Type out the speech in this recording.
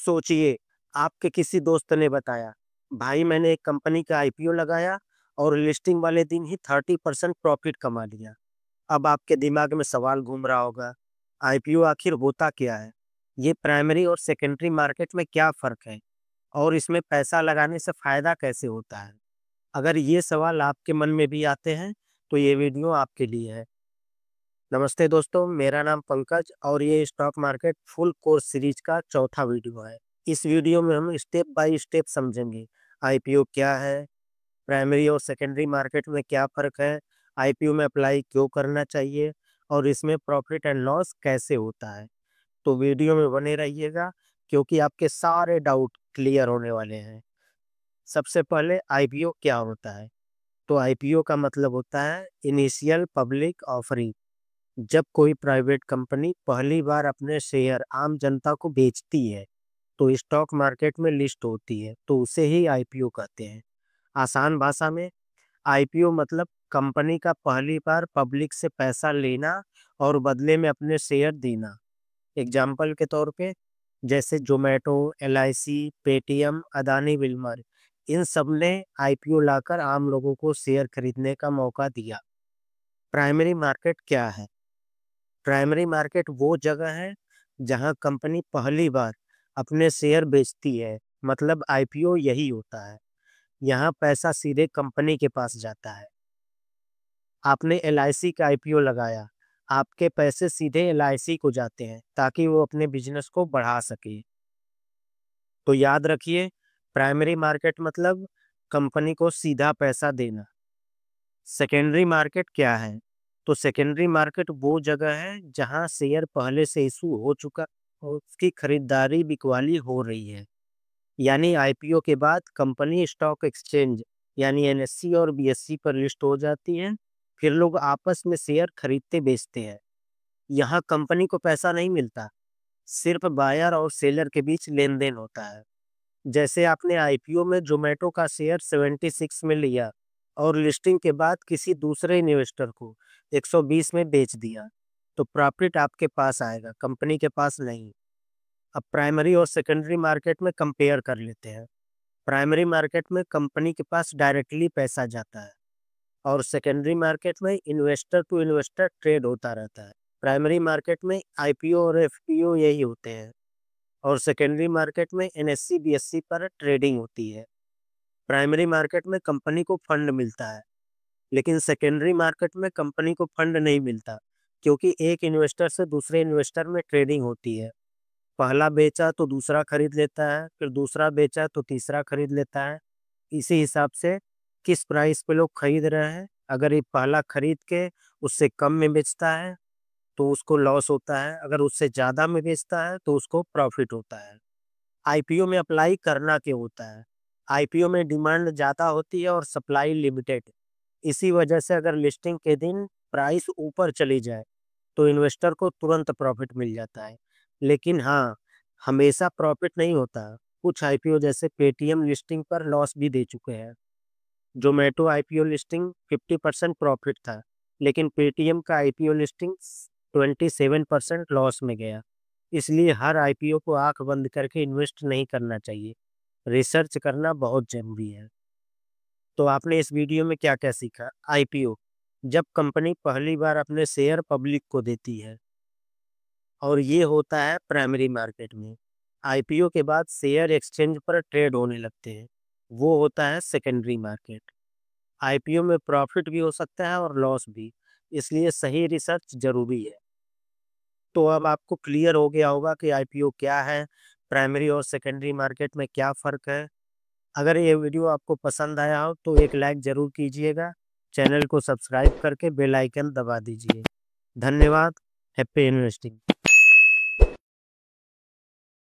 सोचिए, आपके किसी दोस्त ने बताया, भाई मैंने एक कंपनी का आईपीओ लगाया और लिस्टिंग वाले दिन ही 30% प्रॉफिट कमा लिया। अब आपके दिमाग में सवाल घूम रहा होगा, आईपीओ आखिर होता क्या है? ये प्राइमरी और सेकेंडरी मार्केट में क्या फ़र्क है? और इसमें पैसा लगाने से फ़ायदा कैसे होता है? अगर ये सवाल आपके मन में भी आते हैं, तो ये वीडियो आपके लिए है। नमस्ते दोस्तों, मेरा नाम पंकज और ये stock market full course series का चौथा वीडियो है। इस वीडियो में हम स्टेप बाय स्टेप समझेंगे आईपीओ क्या है, प्राइमरी और सेकेंडरी मार्केट में क्या फ़र्क है, आईपीओ में अप्लाई क्यों करना चाहिए और इसमें प्रॉफिट एंड लॉस कैसे होता है। तो वीडियो में बने रहिएगा क्योंकि आपके सारे डाउट क्लियर होने वाले हैं। सबसे पहले आईपीओ क्या होता है? तो आईपीओ का मतलब होता है इनिशियल पब्लिक ऑफरिंग। जब कोई प्राइवेट कंपनी पहली बार अपने शेयर आम जनता को बेचती है, तो स्टॉक मार्केट में लिस्ट होती है, तो उसे ही आईपीओ कहते हैं। आसान भाषा में आईपीओ मतलब कंपनी का पहली बार पब्लिक से पैसा लेना और बदले में अपने शेयर देना। एग्जाम्पल के तौर पे जैसे Zomato, LIC, Paytm, Adani Wilmar, इन सब ने आईपीओ लाकर आम लोगों को शेयर खरीदने का मौका दिया। प्राइमरी मार्केट क्या है? प्राइमरी मार्केट वो जगह है जहां कंपनी पहली बार अपने शेयर बेचती है, मतलब आईपीओ यही होता है। यहाँ पैसा सीधे कंपनी के पास जाता है। आपने एलआईसी का आईपीओ लगाया, आपके पैसे सीधे एलआईसी को जाते हैं ताकि वो अपने बिजनेस को बढ़ा सके। तो याद रखिए, प्राइमरी मार्केट मतलब कंपनी को सीधा पैसा देना। सेकेंडरी मार्केट क्या है? तो सेकेंडरी मार्केट वो जगह है जहां शेयर पहले से इशू हो चुका और उसकी खरीदारी बिकवाली हो रही है। यानी आईपीओ के बाद कंपनी स्टॉक एक्सचेंज यानी एनएससी और बीएससी पर लिस्ट हो जाती है। फिर लोग आपस में शेयर खरीदते बेचते हैं। यहाँ कंपनी को पैसा नहीं मिलता, सिर्फ बायर और सेलर के बीच लेन देन होता है। जैसे आपने आईपीओ में जोमेटो का शेयर 76 में लिया और लिस्टिंग के बाद किसी दूसरे इन्वेस्टर को 120 में बेच दिया, तो प्रॉफिट आपके पास आएगा, कंपनी के पास नहीं। अब प्राइमरी और सेकेंडरी मार्केट में कंपेयर कर लेते हैं। प्राइमरी मार्केट में कंपनी के पास डायरेक्टली पैसा जाता है और सेकेंडरी मार्केट में इन्वेस्टर टू इन्वेस्टर ट्रेड होता रहता है। प्राइमरी मार्केट में आईपीओ और एफपीओ यही होते हैं और सेकेंडरी मार्केट में एनएससी बीएससी पर ट्रेडिंग होती है। प्राइमरी मार्केट में कंपनी को फंड मिलता है, लेकिन सेकेंडरी मार्केट में कंपनी को फंड नहीं मिलता क्योंकि एक इन्वेस्टर से दूसरे इन्वेस्टर में ट्रेडिंग होती है। पहला बेचा तो दूसरा खरीद लेता है, फिर दूसरा बेचा तो तीसरा खरीद लेता है। इसी हिसाब से किस प्राइस पे लोग खरीद रहे हैं, अगर ये पहला खरीद के उससे कम में बेचता है तो उसको लॉस होता है, अगर उससे ज़्यादा में बेचता है तो उसको प्रॉफिट होता है। आईपीओ में अप्लाई करना क्यों होता है? आईपीओ में डिमांड ज़्यादा होती है और सप्लाई लिमिटेड। इसी वजह से अगर लिस्टिंग के दिन प्राइस ऊपर चली जाए तो इन्वेस्टर को तुरंत प्रॉफिट मिल जाता है। लेकिन हाँ, हमेशा प्रॉफिट नहीं होता। कुछ आईपीओ जैसे पेटीएम लिस्टिंग पर लॉस भी दे चुके हैं। जोमेटो आईपीओ लिस्टिंग 50% प्रॉफिट था, लेकिन पेटीएम का आईपीओ लिस्टिंग 27% लॉस में गया। इसलिए हर आईपीओ को आंख बंद करके इन्वेस्ट नहीं करना चाहिए। रिसर्च करना बहुत जरूरी है। तो आपने इस वीडियो में क्या क्या सीखा? आईपीओ जब कंपनी पहली बार अपने शेयर पब्लिक को देती है और ये होता है प्राइमरी मार्केट में। आईपीओ के बाद शेयर एक्सचेंज पर ट्रेड होने लगते हैं, वो होता है सेकेंडरी मार्केट। आईपीओ में प्रॉफिट भी हो सकता है और लॉस भी, इसलिए सही रिसर्च जरूरी है। तो अब आपको क्लियर हो गया होगा कि आईपीओ क्या है, प्राइमरी और सेकेंडरी मार्केट में क्या फ़र्क है। अगर ये वीडियो आपको पसंद आया हो तो एक लाइक ज़रूर कीजिएगा। चैनल को सब्सक्राइब करके बेल आइकन दबा दीजिए। धन्यवाद। Happy investing.